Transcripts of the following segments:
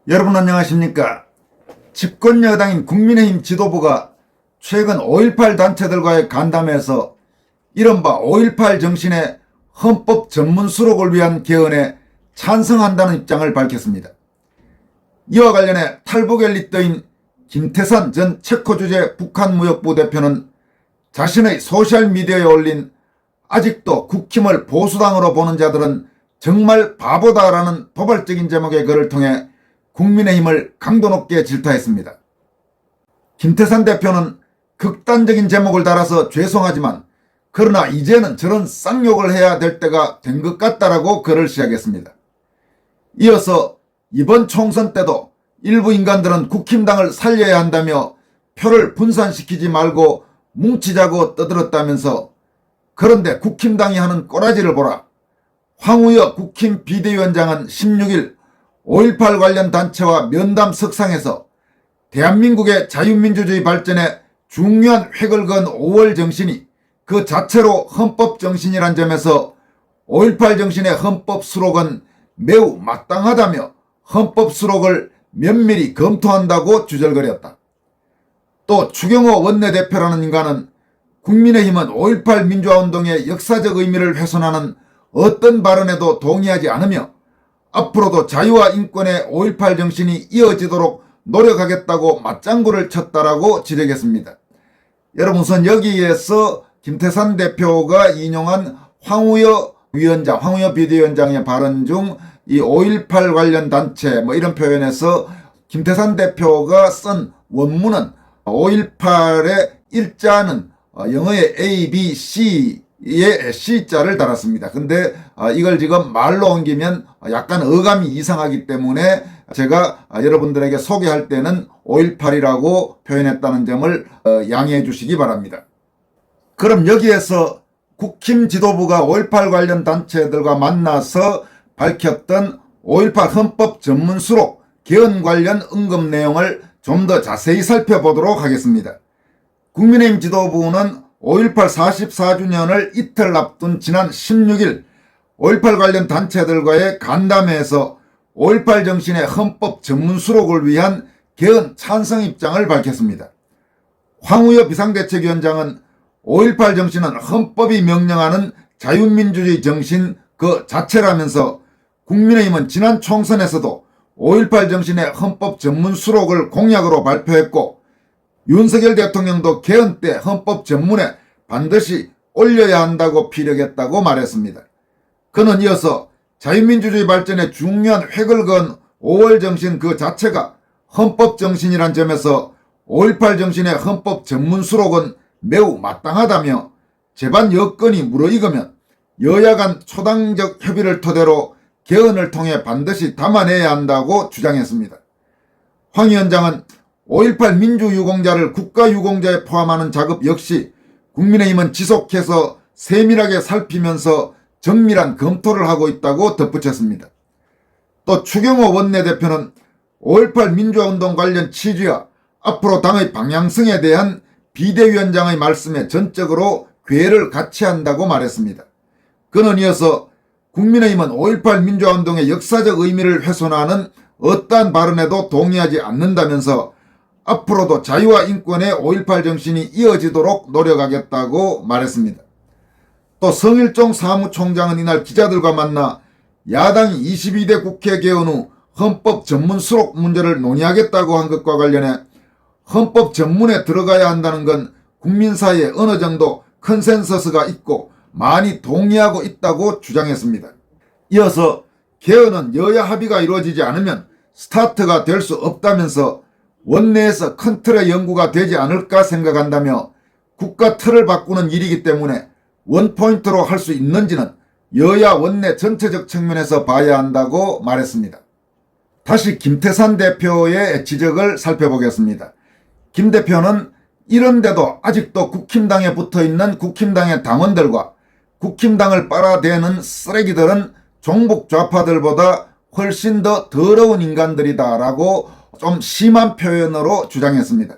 여러분 안녕하십니까? 집권여당인 국민의힘 지도부가 최근 5.18 단체들과의 간담회에서 이른바 5.18 정신의 헌법 전문 수록을 위한 개헌에 찬성한다는 입장을 밝혔습니다. 이와 관련해 탈북의 리더인 김태산 전 체코 주재 북한무역부 대표는 자신의 소셜미디어에 올린 "아직도 국힘을 보수당으로 보는 자들은 정말 바보다라는 도발적인 제목의 글을 통해 국민의힘을 강도 높게 질타했습니다. 김태산 대표는 극단적인 제목을 달아서 죄송하지만 그러나 이제는 저런 쌍욕을 해야 될 때가 된 것 같다라고 글을 시작했습니다. 이어서 이번 총선 때도 일부 인간들은 국힘당을 살려야 한다며 표를 분산시키지 말고 뭉치자고 떠들었다면서 그런데 국힘당이 하는 꼬라지를 보라. 황우여 국힘 비대위원장은 16일 5.18 관련 단체와 면담 석상에서 대한민국의 자유민주주의 발전에 중요한 획을 그은 5월 정신이 그 자체로 헌법 정신이란 점에서 5.18 정신의 헌법 수록은 매우 마땅하다며 헌법 수록을 면밀히 검토한다고 주절거렸다. 또 추경호 원내대표라는 인간은 국민의힘은 5.18 민주화운동의 역사적 의미를 훼손하는 어떤 발언에도 동의하지 않으며 앞으로도 자유와 인권의 5.18 정신이 이어지도록 노력하겠다고 맞장구를 쳤다라고 지적했습니다. 여러분 우선 여기에서 김태산 대표가 인용한 황우여 비대위원장의 발언 중 이 5.18 관련 단체 이런 표현에서 김태산 대표가 쓴 원문은 5.18의 일자는 영어의 A, B, C에 C자를 달았습니다. 근데 이걸 지금 말로 옮기면 약간 어감이 이상하기 때문에 제가 여러분들에게 소개할 때는 5.18이라고 표현했다는 점을 양해해 주시기 바랍니다. 그럼 여기에서 국힘 지도부가 5.18 관련 단체들과 만나서 밝혔던 5.18 헌법 전문 수록 개헌 관련 언급 내용을 좀 더 자세히 살펴보도록 하겠습니다. 국민의힘 지도부는 5.18 44주년을 이틀 앞둔 지난 16일 5.18 관련 단체들과의 간담회에서 5.18 정신의 헌법 전문 수록을 위한 개헌 찬성 입장을 밝혔습니다. 황우여 비상대책위원장은 5.18 정신은 헌법이 명령하는 자유민주주의 정신 그 자체라면서 국민의힘은 지난 총선에서도 5.18 정신의 헌법 전문 수록을 공약으로 발표했고 윤석열 대통령도 개헌 때 헌법 전문에 반드시 올려야 한다고 피력했다고 말했습니다. 그는 이어서 자유민주주의 발전에 중요한 획을 그은 5월 정신 그 자체가 헌법 정신이란 점에서 5.18 정신의 헌법 전문 수록은 매우 마땅하다며 제반 여건이 무르익으면 여야 간 초당적 협의를 토대로 개헌을 통해 반드시 담아내야 한다고 주장했습니다. 황 위원장은 5.18 민주유공자를 국가유공자에 포함하는 작업 역시 국민의힘은 지속해서 세밀하게 살피면서 정밀한 검토를 하고 있다고 덧붙였습니다. 또 추경호 원내대표는 5.18 민주화운동 관련 취지와 앞으로 당의 방향성에 대한 비대위원장의 말씀에 전적으로 궤를 같이 한다고 말했습니다. 그는 이어서 국민의힘은 5.18 민주화운동의 역사적 의미를 훼손하는 어떠한 발언에도 동의하지 않는다면서 앞으로도 자유와 인권의 5.18 정신이 이어지도록 노력하겠다고 말했습니다. 또 성일종 사무총장은 이날 기자들과 만나 야당이 22대 국회 개헌 후 헌법 전문 수록 문제를 논의하겠다고 한 것과 관련해 헌법 전문에 들어가야 한다는 건 국민 사이에 어느 정도 컨센서스가 있고 많이 동의하고 있다고 주장했습니다. 이어서 개헌은 여야 합의가 이루어지지 않으면 스타트가 될 수 없다면서 원내에서 큰 틀의 연구가 되지 않을까 생각한다며 국가 틀을 바꾸는 일이기 때문에 원포인트로 할 수 있는지는 여야 원내 전체적 측면에서 봐야 한다고 말했습니다. 다시 김태산 대표의 지적을 살펴보겠습니다. 김 대표는 이런데도 아직도 국힘당에 붙어있는 국힘당의 당원들과 국힘당을 빨아대는 쓰레기들은 종북 좌파들보다 훨씬 더 더러운 인간들이다라고 좀 심한 표현으로 주장했습니다.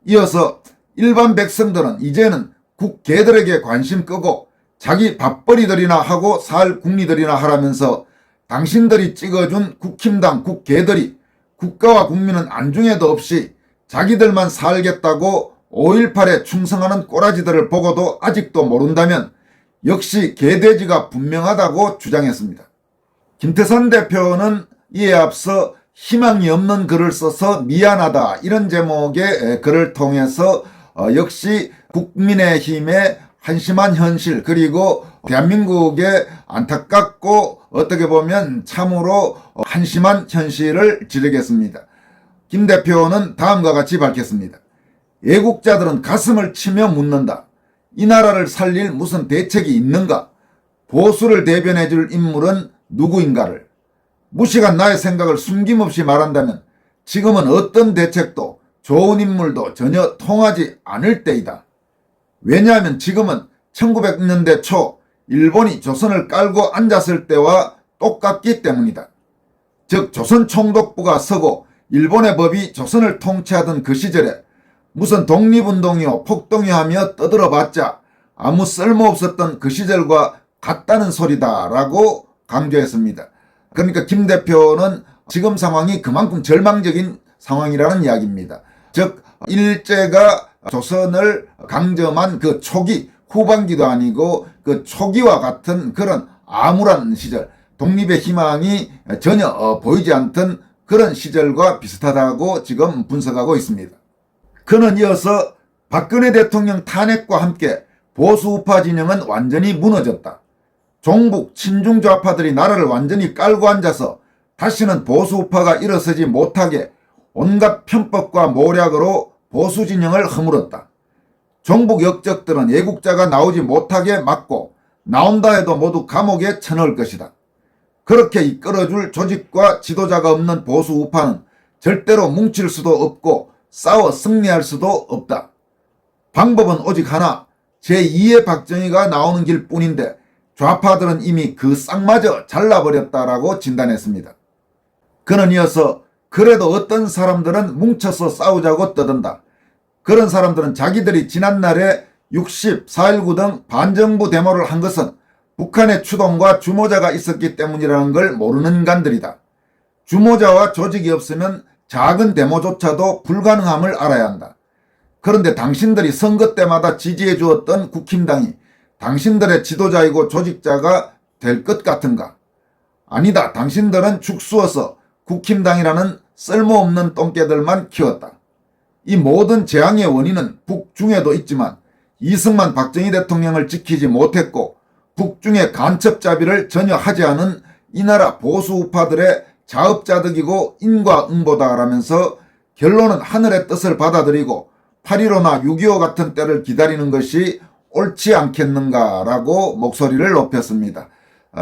이어서 일반 백성들은 이제는 국개들에게 관심 끄고 자기 밥벌이들이나 하고 살 국리들이나 하라면서 당신들이 찍어준 국힘당 국개들이 국가와 국민은 안중에도 없이 자기들만 살겠다고 5.18에 충성하는 꼬라지들을 보고도 아직도 모른다면 역시 개돼지가 분명하다고 주장했습니다. 김태선 대표는 이에 앞서 희망이 없는 글을 써서 미안하다 이런 제목의 글을 통해서 역시 국민의힘의 한심한 현실 그리고 대한민국의 안타깝고 어떻게 보면 참으로 한심한 현실을 지적했습니다. 김 대표는 다음과 같이 밝혔습니다. 애국자들은 가슴을 치며 묻는다. 이 나라를 살릴 무슨 대책이 있는가? 보수를 대변해 줄 인물은 누구인가를. 무식한 나의 생각을 숨김없이 말한다면 지금은 어떤 대책도 좋은 인물도 전혀 통하지 않을 때이다. 왜냐하면 지금은 1900년대 초 일본이 조선을 깔고 앉았을 때와 똑같기 때문이다. 즉 조선 총독부가 서고 일본의 법이 조선을 통치하던 그 시절에 무슨 독립운동이요 폭동이요 하며 떠들어봤자 아무 쓸모없었던 그 시절과 같다는 소리다라고 강조했습니다. 그러니까 김 대표는 지금 상황이 그만큼 절망적인 상황이라는 이야기입니다. 즉 일제가 조선을 강점한 그 초기 후반기도 아니고 그 초기와 같은 그런 암울한 시절 독립의 희망이 전혀 보이지 않던 그런 시절과 비슷하다고 지금 분석하고 있습니다. 그는 이어서 박근혜 대통령 탄핵과 함께 보수 우파 진영은 완전히 무너졌다. 종북 친중 좌파들이 나라를 완전히 깔고 앉아서 다시는 보수 우파가 일어서지 못하게 온갖 편법과 모략으로 보수 진영을 허물었다. 종북 역적들은 애국자가 나오지 못하게 막고 나온다 해도 모두 감옥에 쳐넣을 것이다. 그렇게 이끌어줄 조직과 지도자가 없는 보수 우파는 절대로 뭉칠 수도 없고 싸워 승리할 수도 없다. 방법은 오직 하나, 제2의 박정희가 나오는 길뿐인데 좌파들은 이미 그 쌍마저 잘라버렸다라고 진단했습니다. 그는 이어서 그래도 어떤 사람들은 뭉쳐서 싸우자고 떠든다. 그런 사람들은 자기들이 지난날에 60, 4.19 등 반정부 데모를 한 것은 북한의 추동과 주모자가 있었기 때문이라는 걸 모르는 인간들이다. 주모자와 조직이 없으면 작은 데모조차도 불가능함을 알아야 한다. 그런데 당신들이 선거 때마다 지지해 주었던 국힘당이 당신들의 지도자이고 조직자가 될 것 같은가? 아니다. 당신들은 죽수어서 국힘당이라는 쓸모없는 똥개들만 키웠다. 이 모든 재앙의 원인은 북중에도 있지만 이승만 박정희 대통령을 지키지 못했고 북중의 간첩자비를 전혀 하지 않은 이 나라 보수 우파들의 자업자득이고 인과응보다라면서 결론은 하늘의 뜻을 받아들이고 8.15나 6.25 같은 때를 기다리는 것이 옳지 않겠는가라고 목소리를 높였습니다.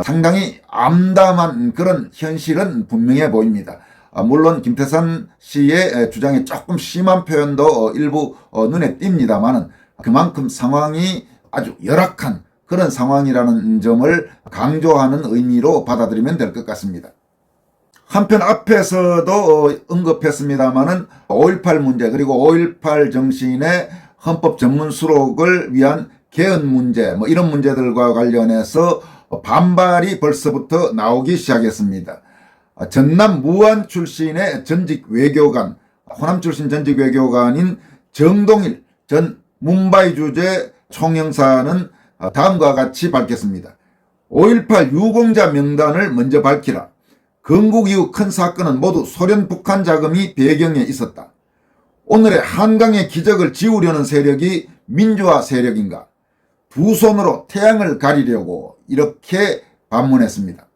상당히 암담한 그런 현실은 분명해 보입니다. 물론 김태선 씨의 주장에 조금 심한 표현도 일부 눈에 띕니다만은 그만큼 상황이 아주 열악한 그런 상황이라는 점을 강조하는 의미로 받아들이면 될 것 같습니다. 한편 앞에서도 언급했습니다마는 5.18 문제 그리고 5.18 정신의 헌법 전문 수록을 위한 개헌 문제 이런 문제들과 관련해서 반발이 벌써부터 나오기 시작했습니다. 전남 무안 출신의 전직 외교관, 호남 출신 전직 외교관인 정동일 전 뭄바이 주재 총영사는 다음과 같이 밝혔습니다. 5.18 유공자 명단을 먼저 밝히라. 건국 이후 큰 사건은 모두 소련 북한 자금이 배경에 있었다. 오늘의 한강의 기적을 지우려는 세력이 민주화 세력인가? 두 손으로 태양을 가리려고 이렇게 반문했습니다.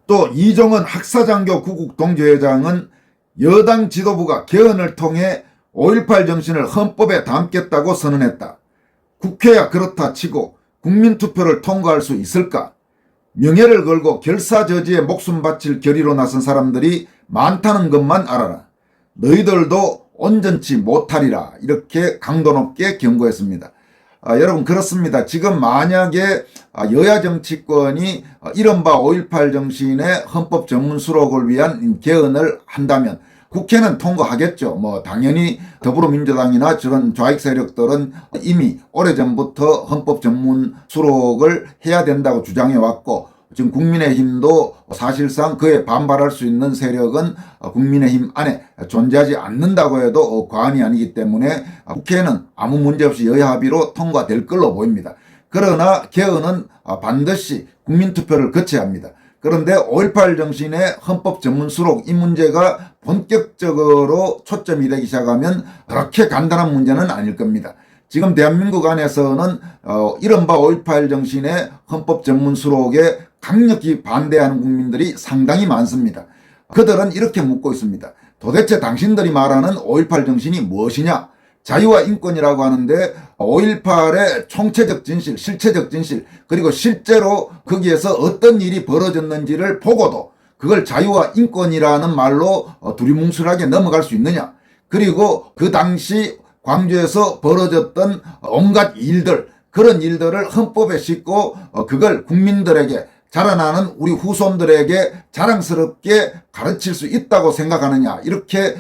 또 이종헌 학사장교 구국 동지회장은 여당 지도부가 개헌을 통해 5.18 정신을 헌법에 담겠다고 선언했다. 국회야 그렇다 치고 국민투표를 통과할 수 있을까? 명예를 걸고 결사저지에 목숨 바칠 결의로 나선 사람들이 많다는 것만 알아라. 너희들도 온전치 못하리라. 이렇게 강도 높게 경고했습니다. 여러분 그렇습니다. 지금 만약에 여야 정치권이 이른바 5.18 정신의 헌법 전문 수록을 위한 개헌을 한다면 국회는 통과하겠죠. 당연히 더불어민주당이나 저런 좌익 세력들은 이미 오래전부터 헌법 전문 수록을 해야 된다고 주장해 왔고 지금 국민의힘도 사실상 그에 반발할 수 있는 세력은 국민의힘 안에 존재하지 않는다고 해도 과언이 아니기 때문에 국회는 아무 문제 없이 여야 합의로 통과될 걸로 보입니다. 그러나 개헌은 반드시 국민투표를 거쳐야 합니다. 그런데 5.18 정신의 헌법 전문 수록 이 문제가 본격적으로 초점이 되기 시작하면 그렇게 간단한 문제는 아닐 겁니다. 지금 대한민국 안에서는 이른바 5.18 정신의 헌법 전문 수록에 강력히 반대하는 국민들이 상당히 많습니다. 그들은 이렇게 묻고 있습니다. 도대체 당신들이 말하는 5.18 정신이 무엇이냐? 자유와 인권이라고 하는데 5.18의 총체적 진실, 실체적 진실, 그리고 실제로 거기에서 어떤 일이 벌어졌는지를 보고도 그걸 자유와 인권이라는 말로 두리뭉술하게 넘어갈 수 있느냐? 그리고 그 당시 광주에서 벌어졌던 온갖 일들, 그런 일들을 헌법에 싣고 그걸 국민들에게, 자라나는 우리 후손들에게 자랑스럽게 가르칠 수 있다고 생각하느냐, 이렇게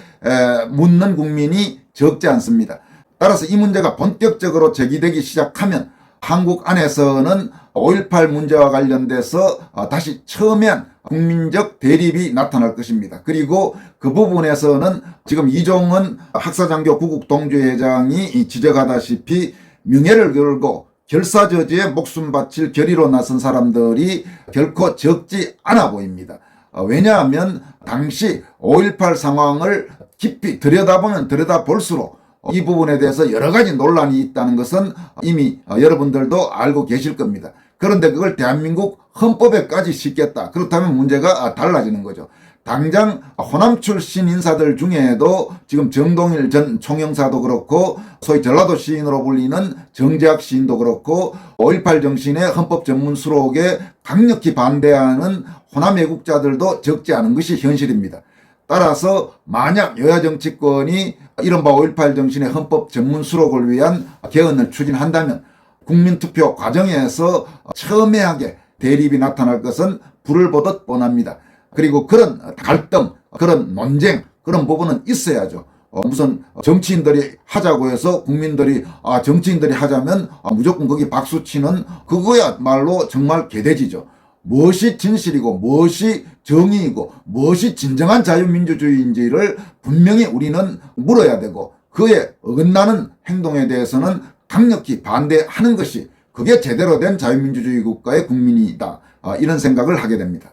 묻는 국민이 적지 않습니다. 따라서 이 문제가 본격적으로 제기되기 시작하면 한국 안에서는 5.18 문제와 관련돼서 다시 첨예한 국민적 대립이 나타날 것입니다. 그리고 그 부분에서는 지금 이종헌 학사장교 구국동주회장이 지적하다시피 명예를 걸고 결사저지에 목숨 바칠 결의로 나선 사람들이 결코 적지 않아 보입니다. 왜냐하면 당시 5.18 상황을 깊이 들여다보면 들여다볼수록 이 부분에 대해서 여러 가지 논란이 있다는 것은 이미 여러분들도 알고 계실 겁니다. 그런데 그걸 대한민국 헌법에까지 싣겠다. 그렇다면 문제가 달라지는 거죠. 당장 호남 출신 인사들 중에도 지금 정동일 전 총영사도 그렇고 소위 전라도 시인으로 불리는 정재학 시인도 그렇고 5.18 정신의 헌법 전문 수록에 강력히 반대하는 호남 애국자들도 적지 않은 것이 현실입니다. 따라서 만약 여야 정치권이 이른바 5.18 정신의 헌법 전문 수록을 위한 개헌을 추진한다면 국민투표 과정에서 첨예하게 대립이 나타날 것은 불을 보듯 뻔합니다. 그리고 그런 갈등, 그런 논쟁, 그런 부분은 있어야죠. 무슨 정치인들이 하자고 해서 국민들이 정치인들이 하자면 무조건 거기 박수치는 그거야말로 정말 개돼지죠. 무엇이 진실이고 무엇이 정의이고 무엇이 진정한 자유민주주의인지를 분명히 우리는 물어야 되고 그에 어긋나는 행동에 대해서는 강력히 반대하는 것이 그게 제대로 된 자유민주주의 국가의 국민이다. 이런 생각을 하게 됩니다.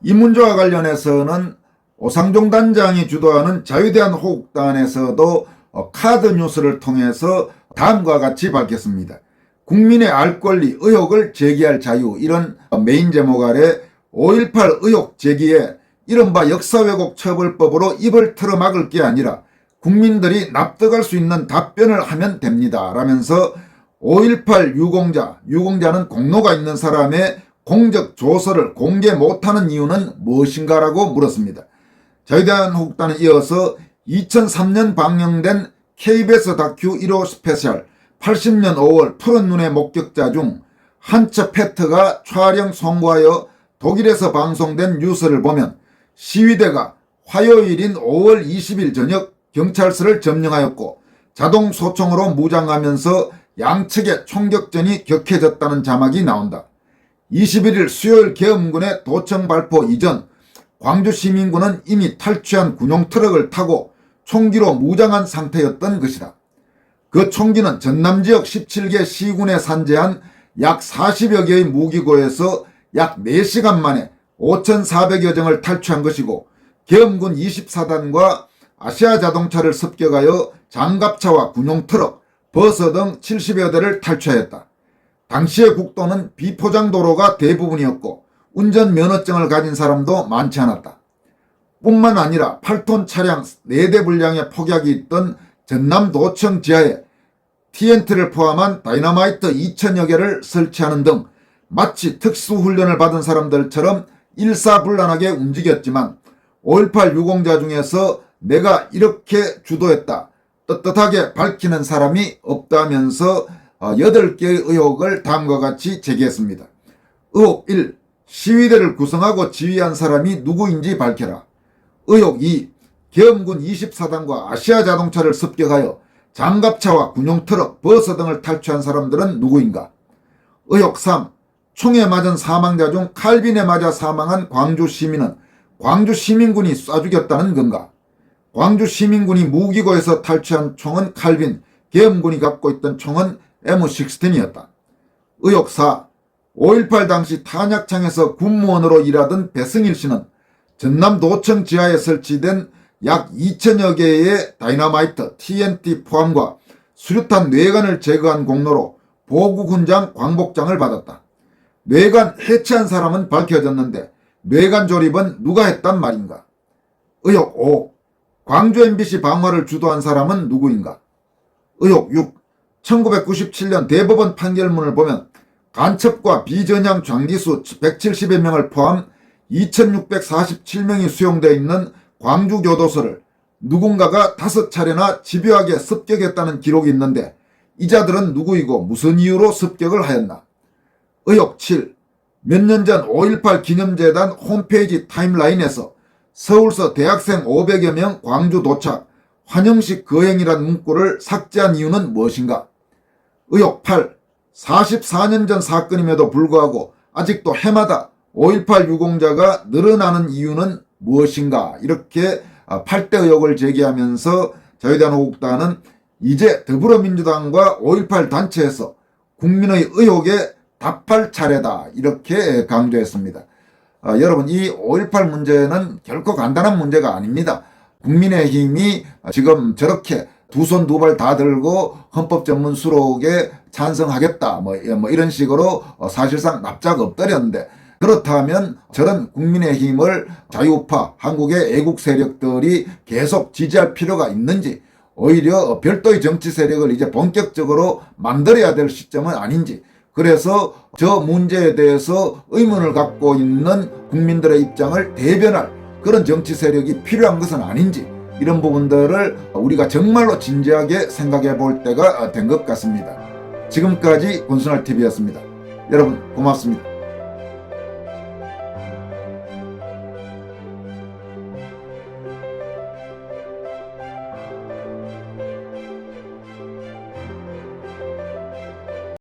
이 문제와 관련해서는 오상종 단장이 주도하는 자유대한호국단에서도 카드 뉴스를 통해서 다음과 같이 밝혔습니다. 국민의 알 권리, 의혹을 제기할 자유, 이런 메인 제목 아래 5.18 의혹 제기에 이른바 역사왜곡 처벌법으로 입을 틀어막을 게 아니라 국민들이 납득할 수 있는 답변을 하면 됩니다. 라면서 5.18 유공자는 공로가 있는 사람의 공적 조서를 공개 못하는 이유는 무엇인가라고 물었습니다. 자유대한호국단은 이어서 2003년 방영된 KBS 다큐 1호 스페셜 80년 5월 푸른 눈의 목격자 중 한첩 페트가 촬영 송고하여 독일에서 방송된 뉴스를 보면 시위대가 화요일인 5월 20일 저녁 경찰서를 점령하였고 자동 소총으로 무장하면서 양측의 총격전이 격해졌다는 자막이 나온다. 21일 수요일 계엄군의 도청 발포 이전 광주시민군은 이미 탈취한 군용 트럭을 타고 총기로 무장한 상태였던 것이다. 그 총기는 전남지역 17개 시군에 산재한 약 40여 개의 무기고에서 약 4시간 만에 5,400여 정을 탈취한 것이고 계엄군 24단과 아시아 자동차를 습격하여 장갑차와 군용 트럭, 버스 등 70여 대를 탈취하였다. 당시의 국도는 비포장 도로가 대부분이었고 운전 면허증을 가진 사람도 많지 않았다. 뿐만 아니라 8톤 차량 4대 분량의 폭약이 있던 전남도청 지하에 TNT를 포함한 다이너마이트 2,000여 개를 설치하는 등 마치 특수훈련을 받은 사람들처럼 일사불란하게 움직였지만 5.18 유공자 중에서 내가 이렇게 주도했다, 떳떳하게 밝히는 사람이 없다면서 8개의 의혹을 다음과 같이 제기했습니다. 의혹 1. 시위대를 구성하고 지휘한 사람이 누구인지 밝혀라. 의혹 2. 계엄군 24단과 아시아 자동차를 습격하여 장갑차와 군용 트럭, 버스 등을 탈취한 사람들은 누구인가? 의혹 3. 총에 맞은 사망자 중 칼빈에 맞아 사망한 광주 시민은 광주 시민군이 쏴 죽였다는 건가? 광주 시민군이 무기고에서 탈취한 총은 칼빈, 계엄군이 갖고 있던 총은 M16이었다. 의혹 4. 5.18 당시 탄약창에서 군무원으로 일하던 배승일 씨는 전남도청 지하에 설치된 약 2천여 개의 다이너마이트, TNT 포함과 수류탄 뇌관을 제거한 공로로 보구군장 광복장을 받았다. 뇌관 해체한 사람은 밝혀졌는데 뇌관 조립은 누가 했단 말인가? 의혹 5. 광주 MBC 방화를 주도한 사람은 누구인가? 의혹 6. 1997년 대법원 판결문을 보면 간첩과 비전향 장기수 170여 명을 포함 2647명이 수용되어 있는 광주교도소를 누군가가 5차례나 집요하게 습격했다는 기록이 있는데 이 자들은 누구이고 무슨 이유로 습격을 하였나? 의혹 7. 몇 년 전 5.18 기념재단 홈페이지 타임라인에서 서울서 대학생 500여 명 광주 도착, 환영식 거행이란 문구를 삭제한 이유는 무엇인가? 의혹 8. 44년 전 사건임에도 불구하고 아직도 해마다 5.18 유공자가 늘어나는 이유는 무엇인가? 이렇게 8대 의혹을 제기하면서 자유대한민국당은 이제 더불어민주당과 5.18 단체에서 국민의 의혹에 답할 차례다 이렇게 강조했습니다. 여러분, 이 5.18 문제는 결코 간단한 문제가 아닙니다. 국민의힘이 지금 저렇게 두 손 두 발 다 들고 헌법 전문 수록에 찬성하겠다 뭐 이런 식으로 사실상 납작 엎드렸는데, 그렇다면 저런 국민의힘을 자유우파 한국의 애국 세력들이 계속 지지할 필요가 있는지, 오히려 별도의 정치 세력을 이제 본격적으로 만들어야 될 시점은 아닌지, 그래서 저 문제에 대해서 의문을 갖고 있는 국민들의 입장을 대변할 그런 정치 세력이 필요한 것은 아닌지, 이런 부분들을 우리가 정말로 진지하게 생각해 볼 때가 된 것 같습니다. 지금까지 권순할TV였습니다. 여러분 고맙습니다.